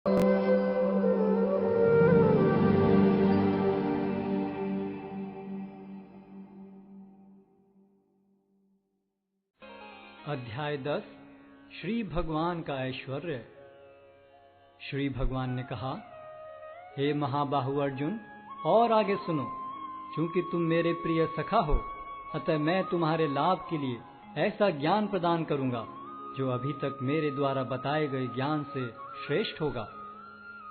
अध्याय 10 श्री भगवान का ऐश्वर्य। श्री भगवान ने कहा, हे महाबाहु अर्जुन, और आगे सुनो। चूंकि तुम मेरे प्रिय सखा हो, अतः मैं तुम्हारे लाभ के लिए ऐसा ज्ञान प्रदान करूंगा जो अभी तक मेरे द्वारा बताए गए ज्ञान से श्रेष्ठ होगा।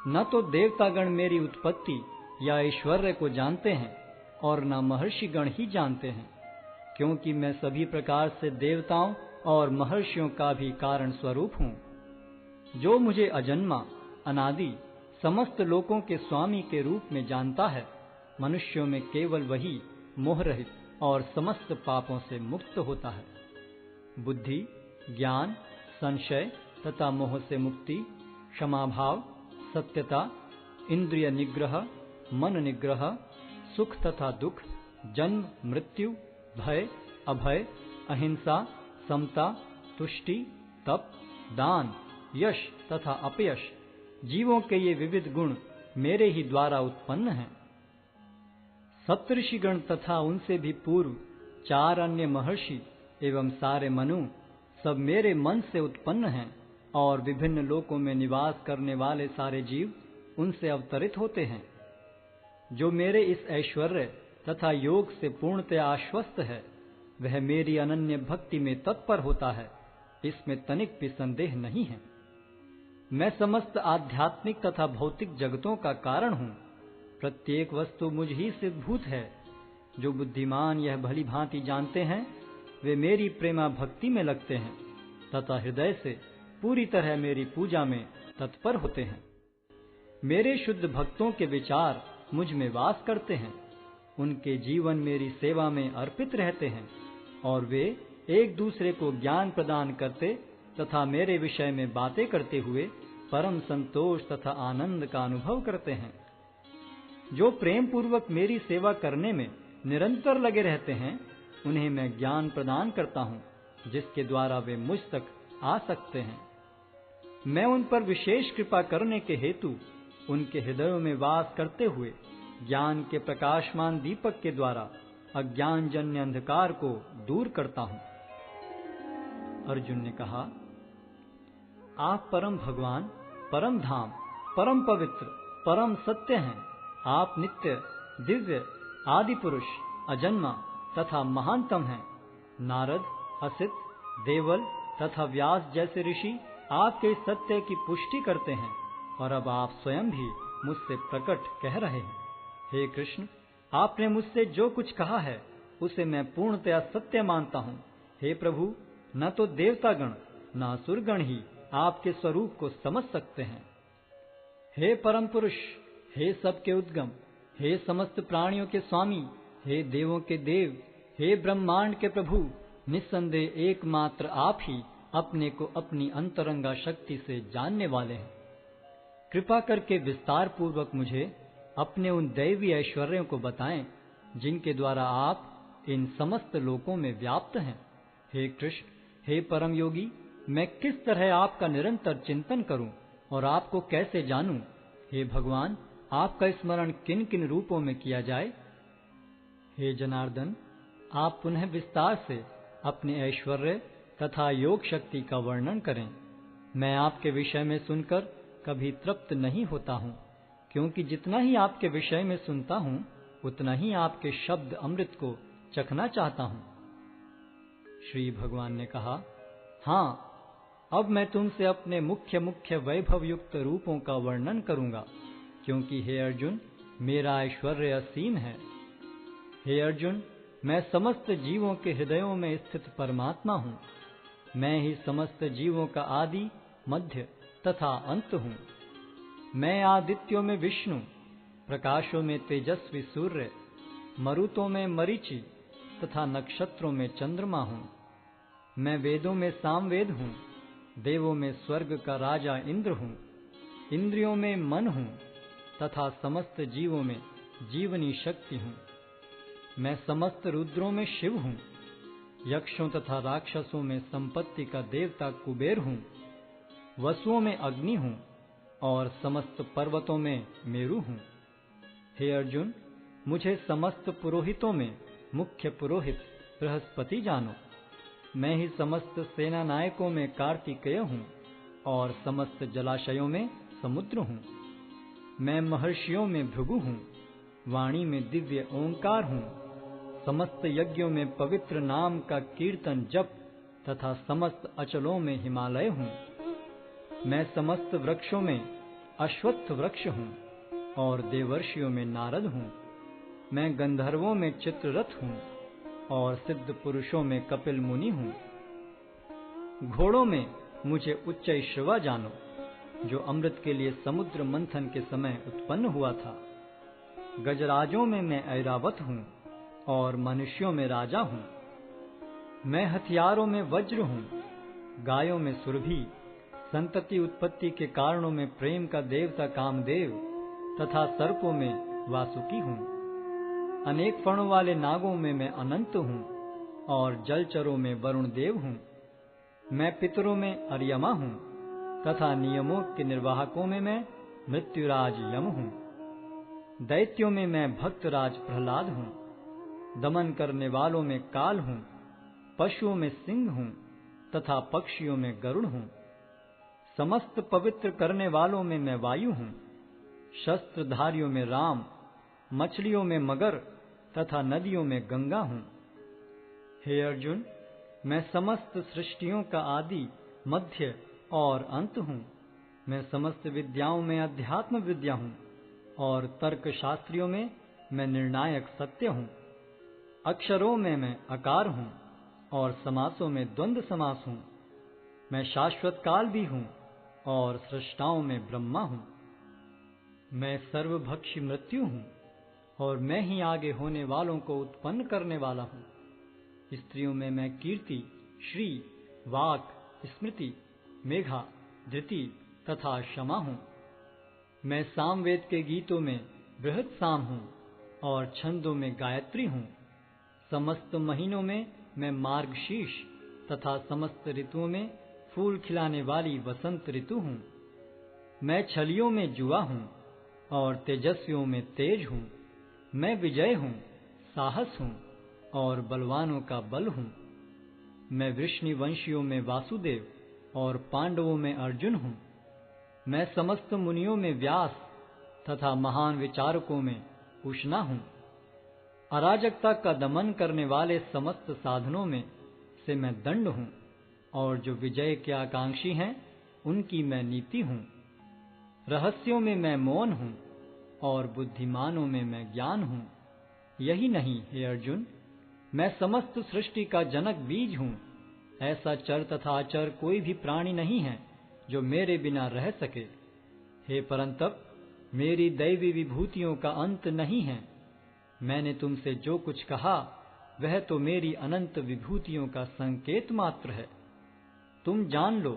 न तो देवतागण मेरी उत्पत्ति या ऐश्वर्य को जानते हैं और न महर्षिगण ही जानते हैं, क्योंकि मैं सभी प्रकार से देवताओं और महर्षियों का भी कारण स्वरूप हूँ। जो मुझे अजन्मा, अनादि, समस्त लोकों के स्वामी के रूप में जानता है, मनुष्यों में केवल वही मोह रहित और समस्त पापों से मुक्त होता है। बुद्धि, ज्ञान, संशय तथा मोह से मुक्ति, क्षमाभाव, सत्यता, इंद्रिय निग्रह, मन निग्रह, सुख तथा दुख, जन्म मृत्यु, भय अभय, अहिंसा, समता, तुष्टि, तप, दान, यश तथा अपयश, जीवों के ये विविध गुण मेरे ही द्वारा उत्पन्न हैं। सप्तऋषिगण तथा उनसे भी पूर्व 4 अन्य महर्षि एवं सारे मनु सब मेरे मन से उत्पन्न हैं, और विभिन्न लोकों में निवास करने वाले सारे जीव उनसे अवतरित होते हैं। जो मेरे इस ऐश्वर्य तथा योग से पूर्णतया आश्वस्त है, वह मेरी अनन्य भक्ति में तत्पर होता है, इसमें तनिक भी संदेह नहीं है। मैं समस्त आध्यात्मिक तथा भौतिक जगतों का कारण हूँ। प्रत्येक वस्तु मुझ ही से भूत है। जो बुद्धिमान यह भली भांति जानते हैं, वे मेरी प्रेमा भक्ति में लगते हैं तथा हृदय से पूरी तरह मेरी पूजा में तत्पर होते हैं। मेरे शुद्ध भक्तों के विचार मुझ में वास करते हैं। उनके जीवन मेरी सेवा में अर्पित रहते हैं, और वे एक दूसरे को ज्ञान प्रदान करते तथा मेरे विषय में बातें करते हुए परम संतोष तथा आनंद का अनुभव करते हैं। जो प्रेम पूर्वक मेरी सेवा करने में निरंतर लगे रहते हैं, उन्हें मैं ज्ञान प्रदान करता हूँ, जिसके द्वारा वे मुझ तक आ सकते हैं। मैं उन पर विशेष कृपा करने के हेतु उनके हृदयों में वास करते हुए ज्ञान के प्रकाशमान दीपक के द्वारा अज्ञान जन्य अंधकार को दूर करता हूँ। अर्जुन ने कहा, आप परम भगवान, परम धाम, परम पवित्र, परम सत्य हैं। आप नित्य, दिव्य, आदि पुरुष, अजन्मा तथा महानतम हैं। नारद, असित, देवल तथा व्यास जैसे ऋषि आपके सत्य की पुष्टि करते हैं, और अब आप स्वयं भी मुझसे प्रकट कह रहे हैं। हे कृष्ण, आपने मुझसे जो कुछ कहा है उसे मैं पूर्णतया सत्य मानता हूँ। हे प्रभु, न तो देवतागण न असुरगण ही आपके स्वरूप को समझ सकते हैं। हे परम पुरुष, हे सबके उद्गम, हे समस्त प्राणियों के स्वामी, हे देवों के देव, हे ब्रह्मांड के प्रभु, निस्संदेह एकमात्र आप ही अपने को अपनी अंतरंगा शक्ति से जानने वाले हैं। कृपा करके विस्तार पूर्वक मुझे अपने उन दैवी ऐश्वर्यों को बताएं, जिनके द्वारा आप इन समस्त लोकों में व्याप्त हैं। हे कृष्ण, हे परम योगी, मैं किस तरह आपका निरंतर चिंतन करूं और आपको कैसे जानूं? हे भगवान, आपका स्मरण किन किन रूपों में किया जाए? हे जनार्दन, आप पुनः विस्तार से अपने ऐश्वर्य तथा योग शक्ति का वर्णन करें। मैं आपके विषय में सुनकर कभी तृप्त नहीं होता हूँ, क्योंकि जितना ही आपके विषय में सुनता हूँ, उतना ही आपके शब्द अमृत को चखना चाहता हूँ। श्री भगवान ने कहा, हाँ, अब मैं तुमसे अपने मुख्य मुख्य वैभव युक्त रूपों का वर्णन करूंगा, क्योंकि हे अर्जुन, मेरा ऐश्वर्य असीम है। हे अर्जुन, मैं समस्त जीवों के हृदयों में स्थित परमात्मा हूँ। मैं ही समस्त जीवों का आदि, मध्य तथा अंत हूँ। मैं आदित्यों में विष्णु, प्रकाशों में तेजस्वी सूर्य, मरुतों में मरीचि तथा नक्षत्रों में चंद्रमा हूँ। मैं वेदों में सामवेद हूँ, देवों में स्वर्ग का राजा इंद्र हूँ, इंद्रियों में मन हूँ तथा समस्त जीवों में जीवनी शक्ति हूँ। मैं समस्त रुद्रों में शिव हूँ, यक्षों तथा राक्षसों में संपत्ति का देवता कुबेर हूँ, वसुओं में अग्नि हूँ, और समस्त पर्वतों में मेरु हूँ। हे अर्जुन, मुझे समस्त पुरोहितों में मुख्य पुरोहित बृहस्पति जानो। मैं ही समस्त सेना नायकों में कार्तिकेय हूँ और समस्त जलाशयों में समुद्र हूँ। मैं महर्षियों में भृगु हूँ, वाणी में दिव्य ओंकार हूँ, समस्त यज्ञों में पवित्र नाम का कीर्तन जप तथा समस्त अचलों में हिमालय हूँ। मैं समस्त वृक्षों में अश्वत्थ वृक्ष हूँ और देवर्षियों में नारद हूँ। मैं गंधर्वों में चित्ररथ हूँ और सिद्ध पुरुषों में कपिल मुनि हूँ। घोड़ों में मुझे उच्चैश्रवा जानो, जो अमृत के लिए समुद्र मंथन के समय उत्पन्न हुआ था। गजराजों में मैं ऐरावत हूँ और मनुष्यों में राजा हूँ। मैं हथियारों में वज्र हूँ, गायों में सुरभि, संतति उत्पत्ति के कारणों में प्रेम का देवता कामदेव तथा सर्पों में वासुकी हूँ। अनेक फणों वाले नागों में मैं अनंत हूँ और जलचरों में वरुण देव हूँ। मैं पितरों में अर्यमा हूँ तथा नियमों के निर्वाहकों में मैं मृत्युराज यम हूँ। दैत्यों में मैं भक्तराज प्रहलाद हूँ। दमन करने वालों में काल हूँ, पशुओं में सिंह हूँ तथा पक्षियों में गरुड़ हूँ। समस्त पवित्र करने वालों में मैं वायु हूँ। शस्त्रधारियों में राम, मछलियों में मगर तथा नदियों में गंगा हूँ। हे अर्जुन, मैं समस्त सृष्टियों का आदि, मध्य और अंत हूँ। मैं समस्त विद्याओं में अध्यात्म विद्या हूँ और तर्क शास्त्रियों में मैं निर्णायक सत्य हूँ। अक्षरों में मैं अकार हूँ और समासों में द्वंद्व समास हूँ। मैं शाश्वत काल भी हूँ और सृष्टाओं में ब्रह्मा हूँ। मैं सर्वभक्षी मृत्यु हूँ और मैं ही आगे होने वालों को उत्पन्न करने वाला हूँ। स्त्रियों में मैं कीर्ति, श्री, वाक, स्मृति, मेघा, धृति तथा क्षमा हूँ। मैं सामवेद के गीतों में बृहत साम हूँ और छंदों में गायत्री हूँ। समस्त महीनों में मैं मार्गशीर्ष तथा समस्त ऋतुओं में फूल खिलाने वाली वसंत ऋतु हूँ। मैं छलियों में जुआ हूँ और तेजस्वियों में तेज हूँ। मैं विजय हूँ, साहस हूँ और बलवानों का बल हूँ। मैं वृष्णिवंशियों में वासुदेव और पांडवों में अर्जुन हूँ। मैं समस्त मुनियों में व्यास तथा महान विचारकों में उष्णा हूँ। अराजकता का दमन करने वाले समस्त साधनों में से मैं दंड हूँ और जो विजय के आकांक्षी हैं उनकी मैं नीति हूँ। रहस्यों में मैं मौन हूँ और बुद्धिमानों में मैं ज्ञान हूँ। यही नहीं, हे अर्जुन, मैं समस्त सृष्टि का जनक बीज हूँ। ऐसा चर तथा अचर कोई भी प्राणी नहीं है जो मेरे बिना रह सके। हे परंतप, मेरी दैवी विभूतियों का अंत नहीं है। मैंने तुमसे जो कुछ कहा वह तो मेरी अनंत विभूतियों का संकेत मात्र है। तुम जान लो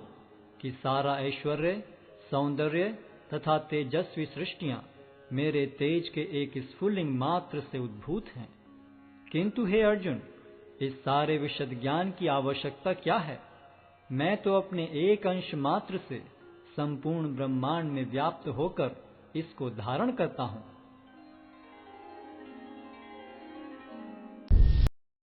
कि सारा ऐश्वर्य, सौंदर्य तथा तेजस्वी सृष्टियां मेरे तेज के एक स्फुल्लिंग मात्र से उद्भूत हैं। किंतु हे अर्जुन, इस सारे विशद ज्ञान की आवश्यकता क्या है? मैं तो अपने एक अंश मात्र से संपूर्ण ब्रह्मांड में व्याप्त होकर इसको धारण करता हूँ।